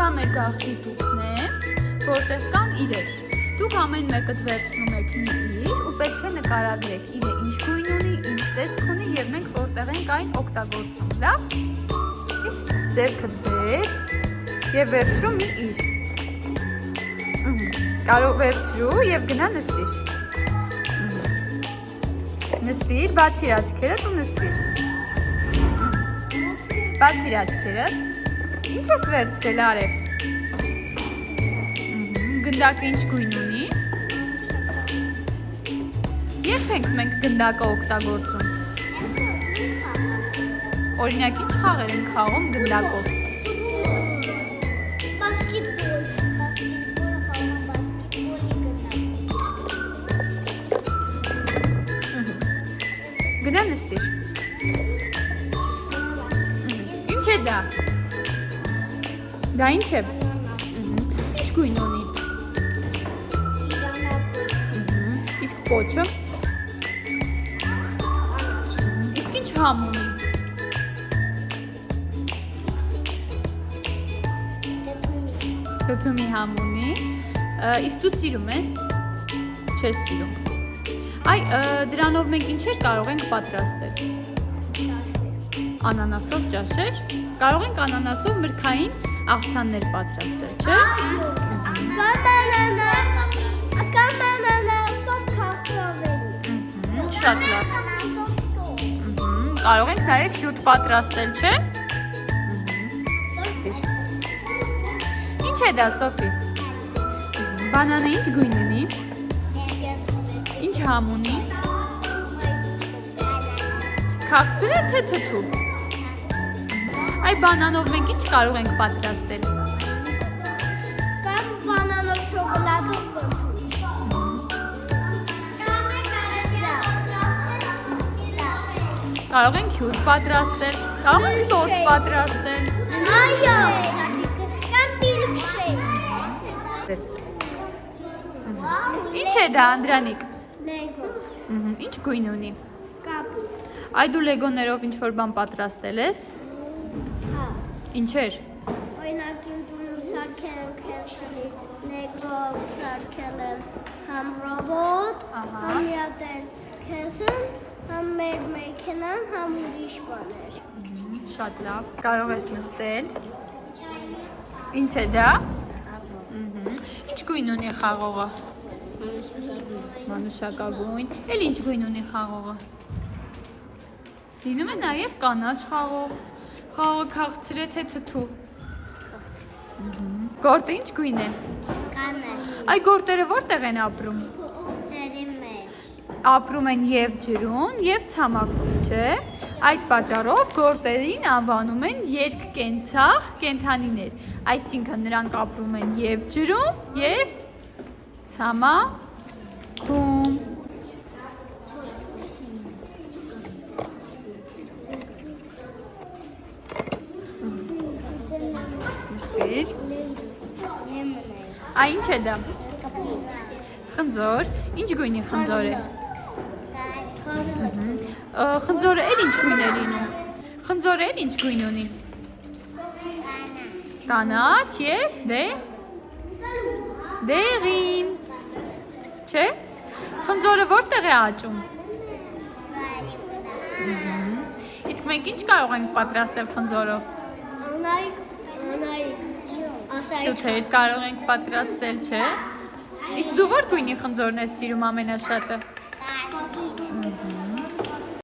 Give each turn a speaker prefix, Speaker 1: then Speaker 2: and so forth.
Speaker 1: Սա մեր գաղտնի տուփն է, որտեղ կան իրեր։ Դուք ամեն մեկը վերցնում եք մի իր ու պետք է նկարագրեք իրը ինչ գույն ունի, ինչ տեսք ունի եւ մենք որտեղ ենք այն օգտագործում, լավ։ Իսկ ձեռքդ բեր եւ վերցրու մի իր։ Կարող վերցրու եւ գնա նստիր։ Նստիր, բացիր աչքերդ ու նստիր։ Բացիր աչքերդ։ Ինչ ես վերցրել, Արև։ Գնդակը ինչ գույն ունի։ Երբ ենք մենք գնդակը օգտագործում։ Օրինակ ինչ խաղեր ենք խաղում գնդակով։
Speaker 2: Բասկետբոլ։
Speaker 1: Գնա նստիր։ Ինչ է դա։ Դա ինչ է։ Ինչ գույն ունի։ Իսկ պոչը։ Իսկ ինչ համ ունի։ Թթումի համ ունի։ Իսկ դու սիրում ես։ Չես սիրում։ Այ դրանով մենք ինչեր կարող ենք պատրաստել։ Անանասով ճաշեր։ Կարող ենք անանասով մրգային աղցաններ պատրաստել, չէ՞։
Speaker 2: Կամ անանասով քաշավերի։
Speaker 1: Շատ լավ։ Կարող ենք նաև շուտ պատրաստել, չէ՞։ Ինչ է դա, Սոֆի։ Բանանը ինչ գույն ունի։ Ինչ համ ունի։ Քաղցր է թե թթու։ Այ բանանով մենք ինչ կարող ենք պատրաստել։
Speaker 2: Կամ բանանով շոկոլադով կոթուց։
Speaker 1: Կարող ենք հյուր պատրաստել, կարող ենք տորտ պատրաստել։
Speaker 2: Այո։ Կամ միլքշեյք։
Speaker 1: Ինչ է դա, Անդրանիկ։
Speaker 2: Լեգո։
Speaker 1: Ինչ գույն ունի։
Speaker 2: Կապուտ։
Speaker 1: Այ դու լեգոներով ինչ որ բան պատրաստել ես։
Speaker 2: Հա։
Speaker 1: Ինչեր։
Speaker 2: Օրինակ իմ տունը սարքել եմ քեսելի լեգո սարքել եմ համ ռոբոտ, համ միատել քեսն, համ մեր մեքենան, համ ուրիշ բաներ։
Speaker 1: Շատ լավ։ Կարող ես նստել։ Ինչ է դա։ Ինչ գույն ունի խաղողը։ Մանուշակագույն։ Էլ ինչ գույն ունի խաղողը։ Լինում է նաև կանաչ խաղող։ Խաղողը քաղցր է թե թթու։ Գորտը ինչ գույն է։
Speaker 2: Կանաչ։
Speaker 1: Այ գորտերը որտեղ են ապրում։
Speaker 2: Ջրի մեջ։
Speaker 1: Ապրում են եւ ջրում, եւ ցամաքում, չէ։ Այդ պատճառով գորտերին անվանում են երկկենցաղ կենդանիներ։ Այսինքն նրանք ապրում են եւ ջրում, եւ ցամաքում։ Նստիր։ Այ ինչ է դա։ Խնձոր։ Ինչ գույնի խնձոր է։ Խնձորը էլ ինչ գույն է լինում։ Խնձորը էլ ինչ գույն ունի։ Կանաչ եւ դեղին։ Չէ՞։ Խնձորը որտեղ է աճում։ Իսկ մենք ինչ կարող ենք պատրաստել խնձորով։
Speaker 2: Անայք։
Speaker 1: Թութեր կարող ենք պատրաստել, չէ։ Իսկ դու որ գույնի խնձորն ես սիրում ամենաշատը։